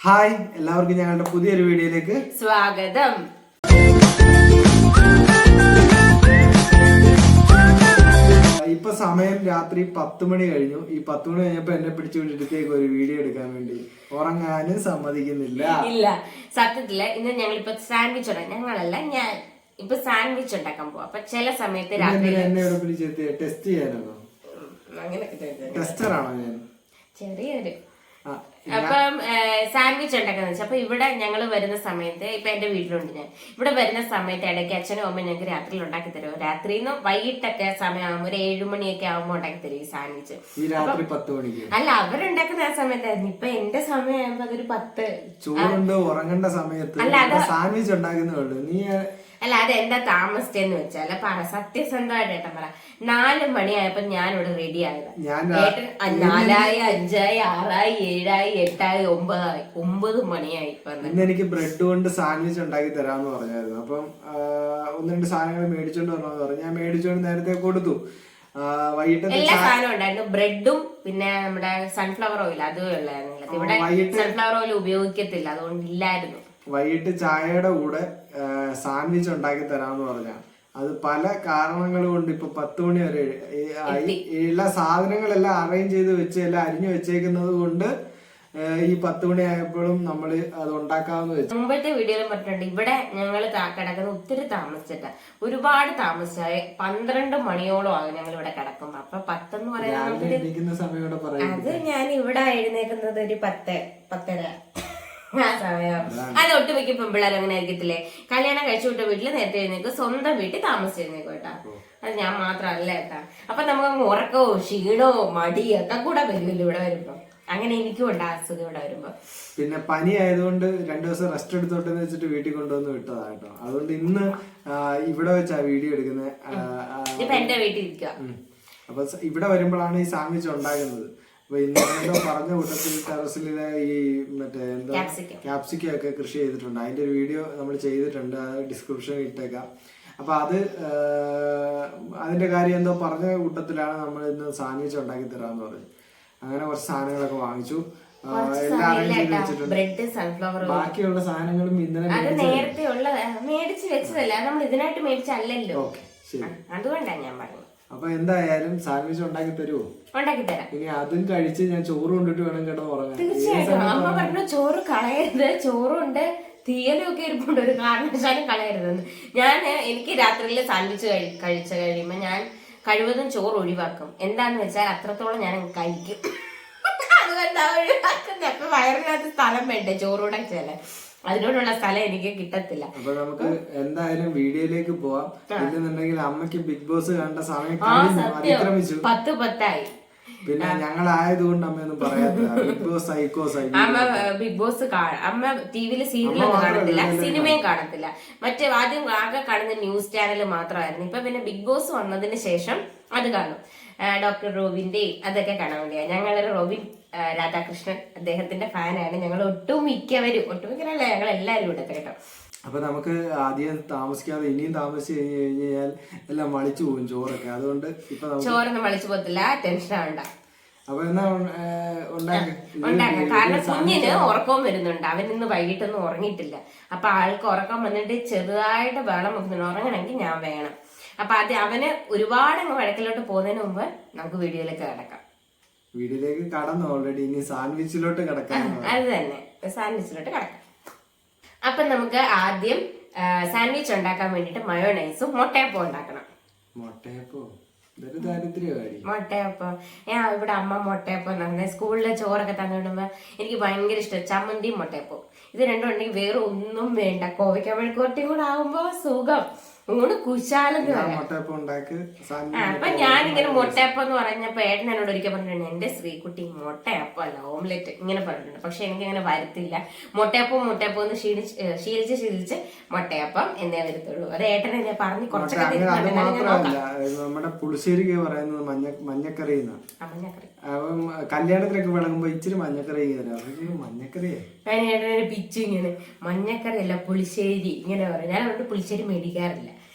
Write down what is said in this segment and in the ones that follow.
Hi എല്ലാവർക്കും ഞങ്ങളുടെ പുതിയൊരു വീഡിയോയിലേക്ക് സ്വാഗതം. ഇപ്പൊ സമയം രാത്രി 10 മണി കഴിഞ്ഞു. ഈ 10 മണി കഴിഞ്ഞപ്പോ എന്നെ പിടിച്ചു വിട്ടിട്ടേക്ക് ഒരു വീഡിയോ എടുക്കാൻ വേണ്ടി ഉറങ്ങാനും സമ്മതിക്കുന്നില്ല. ഇല്ല, സത്യത്തില് ഇന്ന് ഞങ്ങളിപ്പോ സാൻഡ്വിച്ച് ഞങ്ങളല്ല ഞാൻ ഇപ്പൊ സാൻഡ്വിച്ച് ഉണ്ടാക്കാൻ പോവാ. അപ്പൊ ചില സമയത്ത് രാത്രി എന്നെ ഇവിടെ പിടിച്ചെത്തി ടെസ്റ്റ് ചെയ്യാനാണോ? അങ്ങനെ ടെസ്റ്ററാണോ ഞാൻ? ചെറിയൊരു അപ്പം സാൻഡ്വിച്ച് ഉണ്ടാക്കാന്ന് വെച്ചാൽ അപ്പൊ ഇവിടെ ഞങ്ങൾ വരുന്ന സമയത്ത് ഇപ്പൊ എന്റെ വീട്ടിലുണ്ട് ഞാൻ. ഇവിടെ വരുന്ന സമയത്ത് ഇടയ്ക്ക് അച്ഛനും അമ്മ ഞങ്ങൾക്ക് രാത്രിയിൽ ഉണ്ടാക്കി തരും. രാത്രിന്ന് വൈകിട്ടൊക്കെ സമയമാകുമ്പോൾ ഒരു 7 മണിയൊക്കെ ആകുമ്പോൾ ഉണ്ടാക്കി തരും ഈ സാൻഡ്വിച്ച്. അല്ല, അവരുണ്ടാക്കുന്ന ആ സമയത്തായിരുന്നു. ഇപ്പൊ എന്റെ സമയമാകുമ്പോ അതൊരു 10 ചോറുണ്ട് ഉറങ്ങേണ്ട സമയത്ത് സാൻഡ്വിച്ച് ഉണ്ടാക്കുന്നേ നീ. അല്ല, അതെന്താ താമസിച്ചെന്ന് വെച്ചാൽ സത്യസന്ധമായിട്ട് ഏട്ടൻ പറ, 4 മണിയായപ്പോ ഞാനിവിടെ റെഡി ആയത്. ഏട്ടൻ 4 5 6 7 8 9 മണിയായി. ഇന്ന് എനിക്ക് ബ്രെഡ് കൊണ്ട് സാൻഡ്വിച്ച് ഉണ്ടാക്കി തരാന്ന് പറഞ്ഞായിരുന്നു. അപ്പം 1-2 സാധനങ്ങൾ മേടിച്ചോണ്ട് വരണമെന്ന് പറഞ്ഞു. ഞാൻ മേടിച്ചോണ്ട് നേരത്തെ കൊടുത്തു. വൈകിട്ട് എല്ലാ സാധനവും ഉണ്ടായിരുന്നു. ബ്രെഡും പിന്നെ നമ്മുടെ സൺഫ്ലവർ ഓയിൽ അതും ഉള്ളായിരുന്നു. ഇവിടെ സൺഫ്ലവർ ഓയിൽ ഉപയോഗിക്കത്തില്ല, അതുകൊണ്ട് ഇല്ലായിരുന്നു. വൈകിട്ട് ചായയുടെ കൂടെ സാൻഡ്വിച്ച് ഉണ്ടാക്കി തരാമെന്ന് പറഞ്ഞാൽ അത് പല കാരണങ്ങൾ കൊണ്ട് ഇപ്പൊ 10 മണി വരെ എല്ലാ സാധനങ്ങളെല്ലാം അറേഞ്ച് ചെയ്ത് വെച്ച് എല്ലാം അരിഞ്ഞു വെച്ചേക്കുന്നത് കൊണ്ട് ഈ 10 മണി ആയപ്പോഴും നമ്മള് അത് ഉണ്ടാക്കാമെന്ന് വെച്ചു. മുമ്പത്തെ വീഡിയോയിലും പറഞ്ഞിട്ടുണ്ട്, ഇവിടെ ഞങ്ങൾ കിടക്കുന്നത് ഒത്തിരി താമസിച്ചിട്ട, ഒരുപാട് താമസിച്ചായ 12 മണിയോളം ആകും ഞങ്ങൾ ഇവിടെ കിടക്കുമ്പോ. അപ്പൊ 10 എന്ന് പറയുന്നത് അത് ഞാൻ ഇവിടെ എഴുന്നേക്കുന്നത് ഒരു 10-10:30 ആ സമയം. അത് ഒട്ടുമിക്ക പെൺപിള്ളേർ അങ്ങനെ ആയിരിക്കത്തില്ലേ, കല്യാണം കഴിച്ചു വിട്ട വീട്ടില് നേരത്തെ എഴുന്നേക്കും, സ്വന്തം വീട്ടിൽ താമസിച്ചിരുന്നേക്കും കേട്ടാ. അത് ഞാൻ മാത്രമല്ല കേട്ടാ. അപ്പൊ നമുക്ക് ഉറക്കവും ക്ഷീണവും മടിയും ഒക്കെ കൂടെ വരുമല്ലോ ഇവിടെ വരുമ്പോ. അങ്ങനെ എനിക്കും ഉണ്ട് അസുഖം ഇവിടെ വരുമ്പോ. പിന്നെ പനി ആയതുകൊണ്ട് 2 ദിവസം റെസ്റ്റ് എടുത്തോട്ടെന്ന് വെച്ചിട്ട് വീട്ടിൽ കൊണ്ടുവന്ന് വിട്ടതാ കേട്ടോ. അതുകൊണ്ട് ഇന്ന് ഇവിടെ വെച്ചാ വീഡിയോ എടുക്കുന്നത്. ഇപ്പൊ എന്റെ വീട്ടിൽ ഇരിക്കുക. അപ്പൊ ഇവിടെ വരുമ്പോഴാണ് ഈ സാൻഡ്വിച്ച് ഉണ്ടാകുന്നത്. അപ്പൊ ഇന്നലെ പറഞ്ഞ കൂട്ടത്തിൽ ടെറസിലെ ഈ മറ്റേ എന്താ ക്യാപ്സിക്കം ഒക്കെ കൃഷി ചെയ്തിട്ടുണ്ട്. അതിന്റെ ഒരു വീഡിയോ നമ്മൾ ചെയ്തിട്ടുണ്ട്, ഡിസ്ക്രിപ്ഷനിൽ ഇട്ടേക്കാം. അപ്പൊ അതിന്റെ കാര്യം എന്തോ പറഞ്ഞ കൂട്ടത്തിലാണ് നമ്മൾ ഇന്ന് സാൻഡ്വിച്ച് ഉണ്ടാക്കി തരാന്ന് പറഞ്ഞു. അങ്ങനെ കുറച്ച് സാധനങ്ങളൊക്കെ വാങ്ങിച്ചു, എല്ലാം അറേഞ്ച് ചെയ്ത് വെച്ചിട്ടുണ്ട്. ബാക്കിയുള്ള സാധനങ്ങളും ഇന്നലെ നേരത്തെ മേടിച്ച് വെച്ചതല്ല, നമ്മൾ ഇതിനായിട്ട് മേടിച്ചല്ലോ. അതുകൊണ്ടാണ് ഞാൻ പറഞ്ഞത്. അപ്പൊ എന്തായാലും സാൻഡ്വിച്ച് ഉണ്ടാക്കി തരുമോ? ഉണ്ടാക്കി തരാം. ഇനി അതും കഴിച്ച് ഞാൻ ചോറ് കൊണ്ടിട്ട് വേണം കേട്ടോ ഉറങ്ങാൻ. തീർച്ചയായിട്ടും. അമ്മ പറഞ്ഞു ചോറ് കളയരുത്, ചോറുണ്ട് തീയലും ഒക്കെ ഇരിപ്പുണ്ട്, ഒരു കാരണവശാലും കളയരുതെന്ന്. എനിക്ക് രാത്രിയിൽ സാൻഡ്വിച്ച് കഴിച്ചു കഴിയുമ്പോ ഞാൻ കഴിവതും ചോറ് ഒഴിവാക്കും. എന്താന്ന് വെച്ചാൽ അത്രത്തോളം ഞാൻ കഴിക്കും. അതുകൊണ്ടാ ഒഴിവാക്കുന്നത്. അപ്പൊ വയറിനകത്ത് സ്ഥലം വേണ്ടേ ചോറൂടെ വെച്ചാല്, അതിനോടുള്ള സ്ഥലം എനിക്ക് കിട്ടത്തില്ല. അപ്പൊ നമുക്ക് എന്തായാലും വീഡിയോയിലേക്ക് പോവാം. ഇല്ലെന്നുണ്ടെങ്കിൽ അമ്മയ്ക്ക് ബിഗ് ബോസ് കണ്ട സമയം അതിക്രമിച്ചു. 10:10 പിന്നെ ഞങ്ങളായതുകൊണ്ട് അമ്മയൊന്നും പറയാത്ത ബിഗ് ബോസ് അമ്മ ബിഗ് ബോസ് അമ്മ ടിവിയില് സീരിയലൊന്നും കാണത്തില്ല, സിനിമയും കാണത്തില്ല. മറ്റേ ആദ്യം ആകെ കാണുന്ന ന്യൂസ് ചാനൽ മാത്രമായിരുന്നു. ഇപ്പൊ പിന്നെ ബിഗ് ബോസ് വന്നതിന് ശേഷം അത് കാണും. ഡോക്ടർ റോബിന്റെ അതൊക്കെ കാണാൻ വേണ്ടിയാ. ഞങ്ങളൊരു റോബിൻ രാധാകൃഷ്ണൻ അദ്ദേഹത്തിന്റെ ഫാനാണ് ഞങ്ങൾ. ഒട്ടുമിക്കവരല്ല, ഞങ്ങൾ എല്ലാവരും ഇവിടെ കേട്ടോ. അപ്പൊ നമുക്ക് ആദ്യം താമസിക്കാതെ ഇനിയും താമസിച്ച് കഴിഞ്ഞാൽ എല്ലാം മളിച്ചു പോകും ചോറൊക്കെ. അതുകൊണ്ട് ഇപ്പൊ ചോറൊന്നും മളിച്ചു പോകത്തില്ല, ടെൻഷൻ ആവണ്ട. അപ്പൊ എന്നാ ഉണ്ടാക്കാം. കാരണം കുഞ്ഞിന് ഉറക്കവും വരുന്നുണ്ട്. അവൻ ഇന്ന് വൈകിട്ടൊന്നും ഉറങ്ങിയിട്ടില്ല. അപ്പൊ ആൾക്ക് ഉറക്കം വന്നിട്ട് ചെറുതായിട്ട് വേണം ഉറങ്ങണമെങ്കിൽ ഞാൻ വേണം. അപ്പൊ അവന് ഒരുപാട് വഴക്കിലോട്ട് പോകുന്നതിന് മുമ്പ് നമുക്ക് വീഡിയോയിലേക്ക് കിടക്കാം. വീഡിയോയിലേക്ക് കടന്നു ഓൾറെഡി. ഇനി സാൻഡ്വിച്ചിലോട്ട് കിടക്കാം. അത് തന്നെ, സാൻഡ്വിച്ചിലോട്ട് കിടക്കാം. അപ്പൊ നമുക്ക് ആദ്യം സാൻഡ്വിച്ച് ഉണ്ടാക്കാൻ വേണ്ടിട്ട് മയോണൈസും മുട്ടയപ്പം ഉണ്ടാക്കണം. മുട്ടയപ്പം ഇവിടെ അമ്മ മുട്ടയപ്പം സ്കൂളിലെ ചോറൊക്കെ തന്നിടുമ്പോ എനിക്ക് ഭയങ്കര ഇഷ്ടം. ചമ്മന്തിയും മുട്ടയപ്പം ഇത് രണ്ടും ഉണ്ടെങ്കിൽ വേറെ ഒന്നും വേണ്ട. കോവയ്ക്ക മെഴുക്കുവരട്ടിയും കൂടെ ആവുമ്പോ സുഖം, ഊണ് കുശാലെന്ന് പറയാം. അപ്പൊ ഞാനിങ്ങനെ മുട്ടയപ്പം എന്ന് പറഞ്ഞപ്പോ ഏട്ടൻ എന്നോട് ഒരിക്കൽ പറഞ്ഞിട്ടുണ്ട്, എന്റെ ശ്രീകുട്ടി മുട്ടയപ്പം അല്ല ഓംലെറ്റ് ഇങ്ങനെ പറഞ്ഞിട്ടുണ്ട്. പക്ഷെ എനിക്ക് അങ്ങനെ വരത്തില്ല. മുട്ടയപ്പം ഒന്ന് ശീലിച്ച് മുട്ടയപ്പം എന്നേ വരത്തുള്ളൂ. അത് ഏട്ടനെ ഞാൻ പറഞ്ഞ് കുറച്ചൊക്കെ നമ്മുടെ പുളിശ്ശേരിക്ക് പറയുന്നത് മഞ്ഞക്കറി. കല്യാണത്തിനൊക്കെ വിളങ്ങുമ്പോ ഇച്ചിരി മഞ്ഞക്കറി മഞ്ഞക്കറിയെ ഏട്ടനെ പിച്ചു ഇങ്ങനെ മഞ്ഞക്കറി അല്ല പുളിശ്ശേരി ഇങ്ങനെ പറയും. ഞാൻ അവരുടെ പുളിശ്ശേരി മേടിക്കാറില്ല.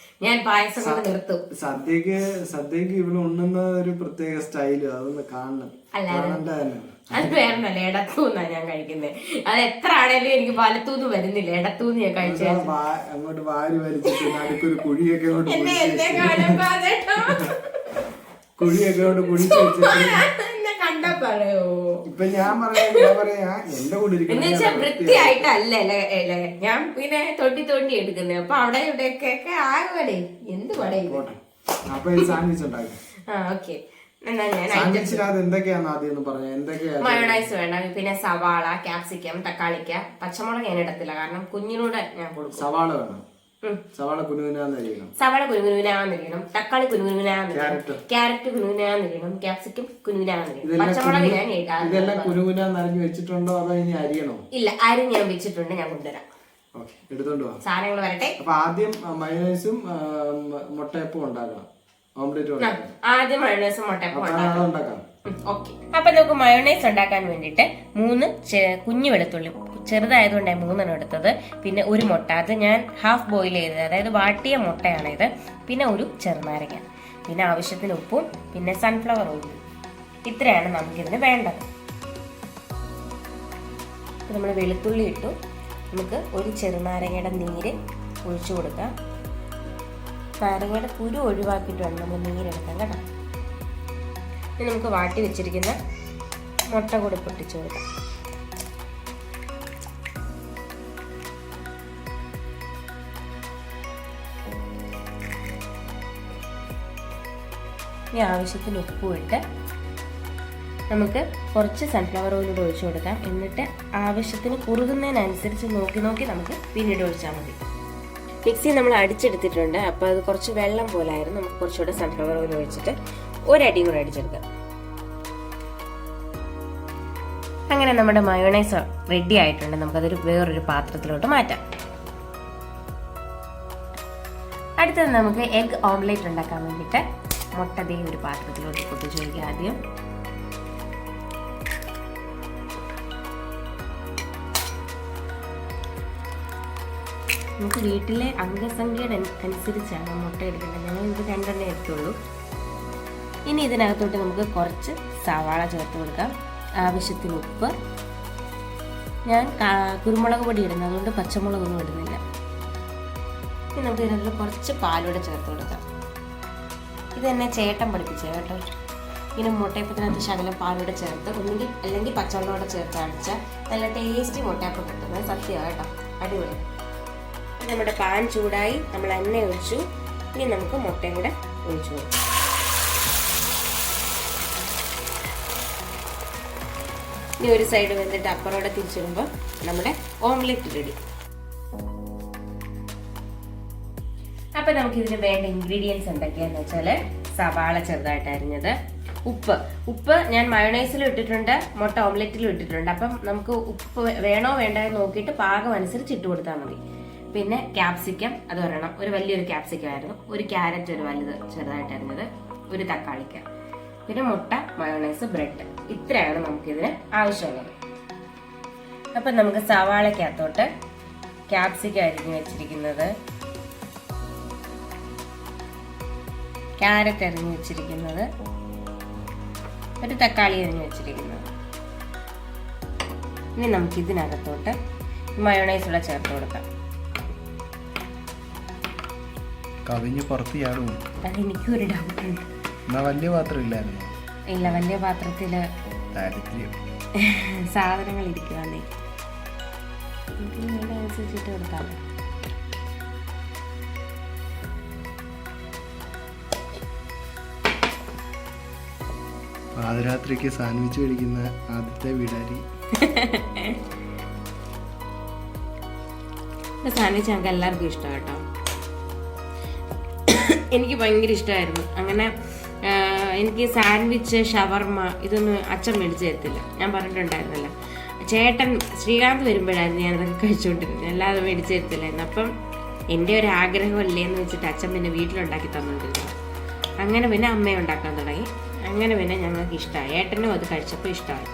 ഞാൻ പായസം കൊണ്ട് നിർത്തും. സദ്യക്ക് ഇവിടെ ഉണ്ണുന്ന ഒരു പ്രത്യേക സ്റ്റൈലും അതൊന്ന് കാണണം. അത് വേറൊന്നല്ല, ഇടത്തൂന്നാ ഞാൻ കഴിക്കുന്നത്. അത് എത്ര ആണേലും എനിക്ക് വലത്തൂന്ന് വരുന്നില്ല, ഇടത്തൂന്ന് ഞാൻ കഴിച്ചു. അങ്ങോട്ട് വാരി വലിച്ചിട്ട് അടുത്തൊരു കുഴിയൊക്കെ കുഴിയൊക്കെ കുഴിച്ചു വെച്ചിട്ട് ഇപ്പൊ ഞാൻ പറയാ എന്റെ കൂടെ വൃത്തിയായിട്ടല്ലേ ഞാൻ പിന്നെ തൊണ്ടി എടുക്കുന്നത്. അപ്പൊ അവിടെ ഇവിടെയൊക്കെ ആകുവടേ എന്ത് പടേ. അപ്പൊ ഈ സാൻഡ്വിച്ച് ഉണ്ടാക്കും. ഓക്കെ, മയോണൈസ് വേണം, പിന്നെ സവാള, ക്യാപ്സിക്കം, തക്കാളിക്ക, പച്ചമുളക് ഞാൻ ഇടത്തില്ല കാരണം കുഞ്ഞിനൂടെ ഞാൻ കൊടുക്കും. സവാള വേണം, സവാള കുനുകുനാന്നരിയണം, തക്കാളി കുനുകുനാന്നരിയണം, ക്യാരറ്റ് കുനുകുനാന്നരിയണം, ക്യാപ്സിക്കം കുനുകുനാന്നരിയണം, പച്ചമുളക് ഞാൻ ഇതെല്ലാം കുനുകുനാന്നരിഞ്ഞ് വെച്ചിട്ടുണ്ടോ അതോ ഇനി അരിയണോ? ഇല്ല, അരി ഞാൻ വെച്ചിട്ടുണ്ട്, ഞാൻ കൊണ്ടുവരാം. എടുത്തോണ്ട് പോവാം, സാധനങ്ങൾ വരട്ടെ. അപ്പൊ ആദ്യം മയോണൈസും മുട്ടയപ്പവും ഉണ്ടാക്കണം. ആദ്യം മയോണൈസും മുട്ടയപ്പം ഉണ്ടാക്കാം. ഓക്കെ, അപ്പൊ നമുക്ക് മയോണൈസ് ഉണ്ടാക്കാൻ വേണ്ടിയിട്ട് 3 കുഞ്ഞു വെളുത്തുള്ളി, ചെറുതായതുകൊണ്ടാണ് 3 എടുത്തത്. പിന്നെ ഒരു മുട്ട, അത് ഞാൻ ഹാഫ് ബോയിൽ ചെയ്തത്, അതായത് വാട്ടിയ മുട്ടയാണ് ഇത്. പിന്നെ ഒരു ചെറുനാരങ്ങ, പിന്നെ ആവശ്യത്തിന് ഉപ്പും, പിന്നെ സൺഫ്ലവർ ഓയിൽ. ഇത്രയാണ് നമുക്കിതിന് വേണ്ടത്. നമ്മൾ വെളുത്തുള്ളി ഇട്ടു, നമുക്ക് ഒരു ചെറുനാരങ്ങയുടെ നീര് ഒഴിച്ചു കൊടുക്കാം. നാരങ്ങയുടെ കുരു ഒഴിവാക്കിയിട്ട് വേണം നമ്മൾ നീരെടുക്കാൻ കേട്ടോ. ഇനി നമുക്ക് വാട്ടി വെച്ചിരിക്കുന്ന മുട്ട കൂടി പൊട്ടിച്ചു കൊടുക്കാം. ഇനി ആവശ്യത്തിന് ഉപ്പും ഇട്ട് നമുക്ക് കുറച്ച് സൺഫ്ലവർ ഓയിൽ കൂടെ ഒഴിച്ചു കൊടുക്കാം. എന്നിട്ട് ആവശ്യത്തിന് കുറുകുന്നതിനനുസരിച്ച് നോക്കി നമുക്ക് പിന്നീട് ഒഴിച്ചാൽ മതി. മിക്സി നമ്മൾ അടിച്ചെടുത്തിട്ടുണ്ട്, അപ്പോൾ അത് കുറച്ച് വെള്ളം പോലായിരുന്നു. നമുക്ക് കുറച്ചുകൂടെ സൺഫ്ലവർ ഓയിൽ ഒഴിച്ചിട്ട് ഒരടിയും കൂടെ അടിച്ചെടുക്കാം. അങ്ങനെ നമ്മുടെ മയോണൈസ് റെഡി ആയിട്ടുണ്ട്. നമുക്കതൊരു വേറൊരു പാത്രത്തിലോട്ട് മാറ്റാം. അടുത്തത് നമുക്ക് എഗ് ഓംലെറ്റ് ഉണ്ടാക്കാൻ വേണ്ടിയിട്ട് മുട്ട ഒരു പാത്രത്തിലോട്ട് പൊട്ടിച്ചു വയ്ക്കുക. ആദ്യം നമുക്ക് വീട്ടിലെ അംഗസംഖ്യയുടെ അനുസരിച്ചാണ് മുട്ട എടുക്കേണ്ടത്. ഞങ്ങൾ ഇത് 2 എണ്ണേ എടുത്തുള്ളൂ. ഇനി ഇതിനകത്തോട്ട് നമുക്ക് കുറച്ച് സവാള ചേർത്ത് കൊടുക്കാം, ആവശ്യത്തിന് ഉപ്പ്. ഞാൻ കുരുമുളക് പൊടി ഇടുന്നത്, അതുകൊണ്ട് പച്ചമുളകൊന്നും ഇടുന്നില്ല. ഇനി നമുക്ക് ഇതിനകത്ത് കുറച്ച് പാലൂടെ ചേർത്ത് കൊടുക്കാം. ഇത് തന്നെ ചേട്ടൻ പഠിപ്പിച്ചത് കേട്ടോ. ഇങ്ങനെ മുട്ടയപ്പത്തിനകത്ത് ശകലം പാലൂടെ ചേർത്ത് അല്ലെങ്കിൽ പച്ചവെള്ളോടെ ചേർത്ത് അടിച്ചാൽ നല്ല ടേസ്റ്റി മുട്ടയപ്പം കിട്ടുന്നത് സത്യമാണ് കേട്ടോ, അടിപൊളി. നമ്മുടെ പാൻ ചൂടായി, നമ്മൾ എണ്ണ ഒഴിച്ചു. ഇനി നമുക്ക് മുട്ടയും കൂടെ ഒഴിച്ചു കൊടുക്കാം. ഇനി ഒരു സൈഡ് വെന്തിട്ട് അപ്പുറോടെ തിരിച്ചിടുമ്പോൾ നമ്മുടെ ഓംലെറ്റ് റെഡി. അപ്പൊ നമുക്ക് ഇതിന് വേണ്ട ഇൻഗ്രീഡിയൻസ് എന്തൊക്കെയാന്ന് വെച്ചാല് സവാള ചെറുതായിട്ട് അരിഞ്ഞത്, ഉപ്പ് ഞാൻ മയോണൈസിലും ഇട്ടിട്ടുണ്ട്, മുട്ട ഓംലെറ്റിലും ഇട്ടിട്ടുണ്ട്. അപ്പം നമുക്ക് ഉപ്പ് വേണോ വേണ്ടോ നോക്കിയിട്ട് പാകം അനുസരിച്ച് ഇട്ട് കൊടുത്താൽ മതി. പിന്നെ ക്യാപ്സിക്കം അത് ഒരെണ്ണം, ഒരു വലിയൊരു ക്യാപ്സിക്കം ആയിരുന്നു. ഒരു ക്യാരറ്റ് ഒരു വലുത് ചെറുതായിട്ട് അരിഞ്ഞത്, ഒരു തക്കാളിക്ക, പിന്നെ മുട്ട, മയോണൈസ്, ബ്രെഡ്. ഇത്രയാണ് നമുക്കിതിന് ആവശ്യമുള്ളത്. അപ്പം നമുക്ക് സവാളക്കകത്തോട്ട് ക്യാപ്സിക്കം അരിഞ്ഞ് വെച്ചിരിക്കുന്നത്, ക്യാരറ്റ് അരിഞ്ഞ് വെച്ചിരിക്കുന്നത്, ഒരു തക്കാളി അരിഞ്ഞ് വെച്ചിരിക്കുന്നത്. ഇനി നമുക്ക് ഇതിനകത്തോട്ട് മയോണൈസ് കൂടെ ചേർത്ത് കൊടുക്കാം. കവിഞ്ഞ് പുറത്തിയാടും. എനിക്കൊരു ഡൗട്ട് ഉണ്ട്. വലിയ പാത്രം ഇല്ലായിരുന്നു? ഇല്ല, വലിയ പാത്രത്തില് സാധനങ്ങൾ ഇരിക്കുവാന്നേ. അനുസരിച്ചിട്ട് കൊടുക്കാം. പാതിരാത്രിക്ക് സാൻഡ്വിച്ച് കഴിക്കുന്ന ആദ്യത്തെ വീടാരി. സാൻഡ്വിച്ച് ഞങ്ങൾക്ക് എല്ലാവർക്കും ഇഷ്ടം കേട്ടോ. എനിക്ക് ഭയങ്കര ഇഷ്ടമായിരുന്നു. അങ്ങനെ എനിക്ക് സാൻഡ്വിച്ച്, ഷവർമ്മ ഇതൊന്നും അച്ഛൻ മേടിച്ച് തരത്തില്ല. ഞാൻ പറഞ്ഞിട്ടുണ്ടായിരുന്നല്ലോ, ചേട്ടൻ ശ്രീകാന്ത് വരുമ്പോഴായിരുന്നു ഞാനതൊക്കെ കഴിച്ചുകൊണ്ടിരുന്നത്, അല്ലാതെ മേടിച്ച് തരത്തില്ലായിരുന്നു. അപ്പം എൻ്റെ ഒരു ആഗ്രഹമല്ലേ എന്ന് വെച്ചിട്ട് അച്ഛൻ പിന്നെ വീട്ടിലുണ്ടാക്കി തന്നുകൊണ്ടിരുന്നത്. അങ്ങനെ പിന്നെ അമ്മയെ ഉണ്ടാക്കാൻ തുടങ്ങി. അങ്ങനെ പിന്നെ ഞങ്ങൾക്ക് ഇഷ്ടമായി, ഏട്ടനും അത് കഴിച്ചപ്പോൾ ഇഷ്ടമായി.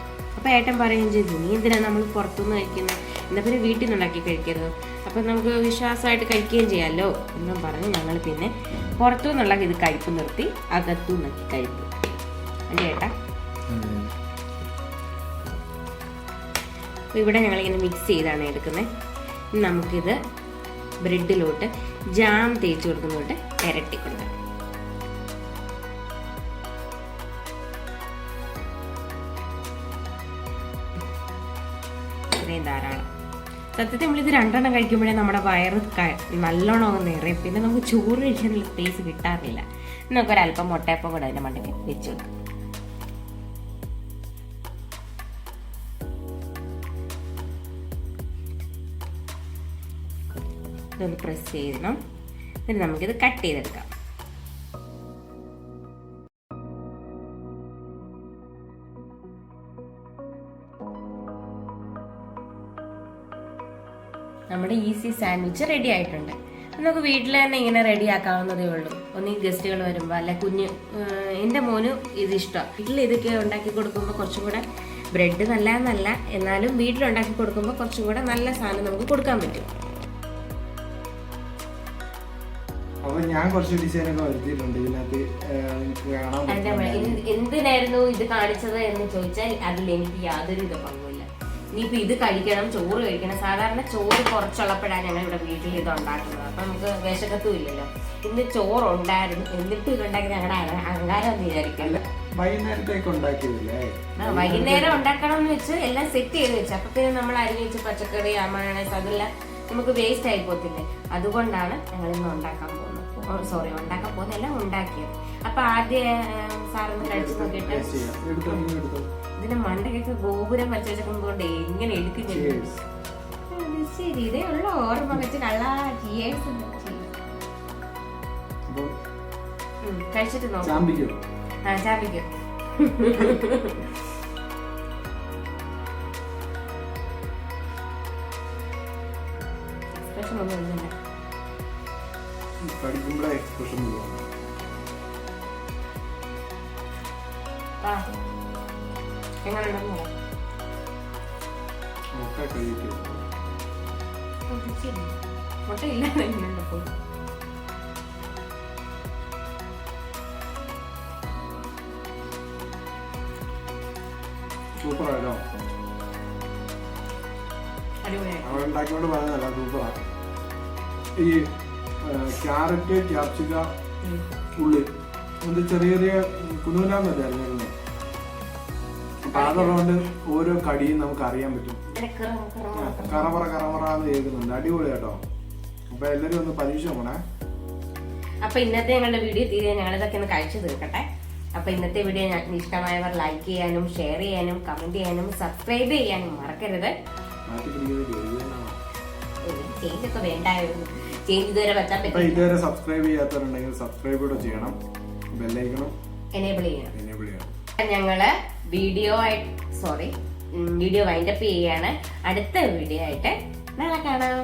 അപ്പൊ ഏട്ടൻ പറയുകയും ചെയ്തു, നീ എന്തിനാ നമ്മൾ പുറത്തുനിന്ന് കഴിക്കുന്നത്, എന്നാ പിന്നെ വീട്ടിൽ നിന്ന് ഉണ്ടാക്കി കഴിക്കരുത്, അപ്പൊ നമുക്ക് വിശ്വാസമായിട്ട് കഴിക്കുകയും ചെയ്യാമല്ലോ എന്നും പറഞ്ഞ് ഞങ്ങൾ പിന്നെ പുറത്തുനിന്നുള്ള ഇത് കഴിപ്പ് നിർത്തി അകത്തു നോക്കി കഴിപ്പ്. അല്ലേ ഏട്ടാ? അപ്പൊ ഇവിടെ ഞങ്ങളിങ്ങനെ മിക്സ് ചെയ്താണ് എടുക്കുന്നത്. നമുക്കിത് ബ്രെഡിലോട്ട് ജാം തേച്ച് കൊടുക്കുന്നോട്ട് ഇരട്ടി കൊടുക്കാം. ഇത്രയും ധാരാളം. സത്യത്തിൽ നമ്മളിത് 2 എണ്ണം കഴിക്കുമ്പോഴേ നമ്മുടെ വയറ് നല്ലോണം ഒന്ന് നിറയും. പിന്നെ നമുക്ക് ചോറ് കഴിക്കാനുള്ള സ്പേസ് കിട്ടാറില്ല. നമുക്കൊരല്പം മുട്ടയപ്പം കൂടെ അതിൻ്റെ മണ്ടയ്ക്ക് വെച്ച് കൊടുക്കാം. ഇതൊന്ന് പ്രസ് ചെയ്യണം. എന്നിട്ട് നമുക്കിത് കട്ട് ചെയ്തെടുക്കാം. നമ്മുടെ ഈസി സാൻഡ്വിച്ച് റെഡി ആയിട്ടുണ്ട്. നമുക്ക് വീട്ടിൽ തന്നെ ഇങ്ങനെ റെഡി ആക്കാവുന്നതേ ഉള്ളൂ. ഒന്നീ ഗസ്റ്റുകൾ വരുമ്പോൾ അല്ല എൻ്റെ മോനും ഇത് ഇഷ്ടമാണ്. വീട്ടിൽ ഇതൊക്കെ ഉണ്ടാക്കി കൊടുക്കുമ്പോൾ കുറച്ചും കൂടെ ബ്രെഡ് നല്ലതെന്നല്ല, എന്നാലും വീട്ടിലുണ്ടാക്കി കൊടുക്കുമ്പോൾ കുറച്ചും കൂടെ നല്ല സാധനം നമുക്ക് കൊടുക്കാൻ പറ്റും. അപ്പൊ ഞാൻ കുറച്ച് ഡിസൈനൊക്കെ വരുത്തിയിട്ടുണ്ട് ഇതിനകത്ത്. എന്തിനായിരുന്നു ഇത് കാണിച്ചത് എന്ന് ചോദിച്ചാൽ അതിൽ എനിക്ക് യാതൊരു പങ്കുമില്ല. ഇനിയിപ്പോ ഇത് കഴിക്കണം, ചോറ് കഴിക്കണം. സാധാരണ ചോറ് കുറച്ചുള്ളപ്പോഴാണ് ഞങ്ങൾ ഇവിടെ വീട്ടിൽ ഇത് ഉണ്ടാക്കുന്നത്. അപ്പൊ നമുക്ക് വിശക്കത്തും ഇല്ലല്ലോ. ഇന്ന് ചോറ് ഉണ്ടായിരുന്നു, എന്നിട്ടും ഇത് ഉണ്ടാക്കി ഞങ്ങളുടെ അഹങ്കാരം എന്ന് വിചാരിക്കല്ലോ. വൈകുന്നേരത്തേക്ക് ഉണ്ടാക്കിയതല്ലേ? വൈകുന്നേരം ഉണ്ടാക്കണം എന്ന് വെച്ച് എല്ലാം സെറ്റ് ചെയ്ത് വെച്ചു. അപ്പൊ പിന്നെ നമ്മൾ അരിഞ്ഞ് വെച്ച് പച്ചക്കറി മയോണൈസ് അതെല്ലാം നമുക്ക് വേസ്റ്റ് ആയി പോത്തില്ലേ. അതുകൊണ്ടാണ് ഞങ്ങൾ ഇന്ന് ഉണ്ടാക്കാൻ പോകുന്നത്. സോറി, ഉണ്ടാക്കാൻ പോകുന്നതെല്ലാം ഉണ്ടാക്കിയത്. അപ്പൊ ആദ്യം സാറൊന്ന് കഴിച്ചു നോക്കിയിട്ട് ഇതിന്റെ മണ്ടക്കൊക്കെ ഗോപുരം വരച്ച് വെച്ചതുകൊണ്ട് എങ്ങനെ എടുക്കുന്നില്ല. ശരി, ഇതേ ഉള്ള ഓർമ്മ വെച്ച് കഴിച്ചിട്ട് നോക്കാം. ചാമ്പിക്കും. എക്സ്പ്രഷൻ ഒന്നും ഇല്ല. മുട്ടയില്ലാതെ എങ്ങനെയുണ്ടപ്പോൾ സൂപ്പറാണോ? അവരുണ്ടാക്കിയോണ്ട് പറഞ്ഞതല്ല, സൂപ്പറാണ്. ഈ ക്യാരറ്റ്, ക്യാപ്സിക്ക, ഉള്ളി അത് ചെറിയ ചെറിയ കുനുകുനാന്നല്ലേ അറിഞ്ഞിരുന്നത്. അപ്പൊ അതുള്ളതുകൊണ്ട് ഓരോ കടിയും നമുക്ക് അറിയാൻ പറ്റും. കറമറാന്ന് കേൾക്കുന്നുണ്ട്. അടിപൊളി കേട്ടോ. അപ്പൊ എല്ലാരും ഒന്ന് പരീക്ഷ പോണേ. അപ്പൊ ഇന്നത്തെ ഞങ്ങളുടെ വീഡിയോ തീരെ ഞങ്ങളിതൊക്കെ ഒന്ന് കഴിച്ചു തീർക്കട്ടെ. അപ്പൊ ഇന്നത്തെ വീഡിയോ ഇഷ്ടമായവർ ലൈക്ക് ചെയ്യാനും ഷെയർ ചെയ്യാനും കമന്റ് ചെയ്യാനും സബ്സ്ക്രൈബ് ചെയ്യാനും മറക്കരുത്. ചേഞ്ച് ഒക്കെ വേണ്ടായിരുന്നു. ചേഞ്ച് ഇതുവരെ വെച്ചാൽ പറ്റും. ഇതുവരെ സബ്സ്ക്രൈബ് ചെയ്യാത്തവരുണ്ടെങ്കിൽ സബ്സ്ക്രൈബ് കൂടെ ചെയ്യണം. ബെല്ലൈക്കണും എനേബിൾ ചെയ്യണം. ഞങ്ങള് വീഡിയോ വൈൻഡപ്പ് ചെയ്യാണ്. അടുത്ത വീഡിയോ ആയിട്ട് നാളെ കാണാം.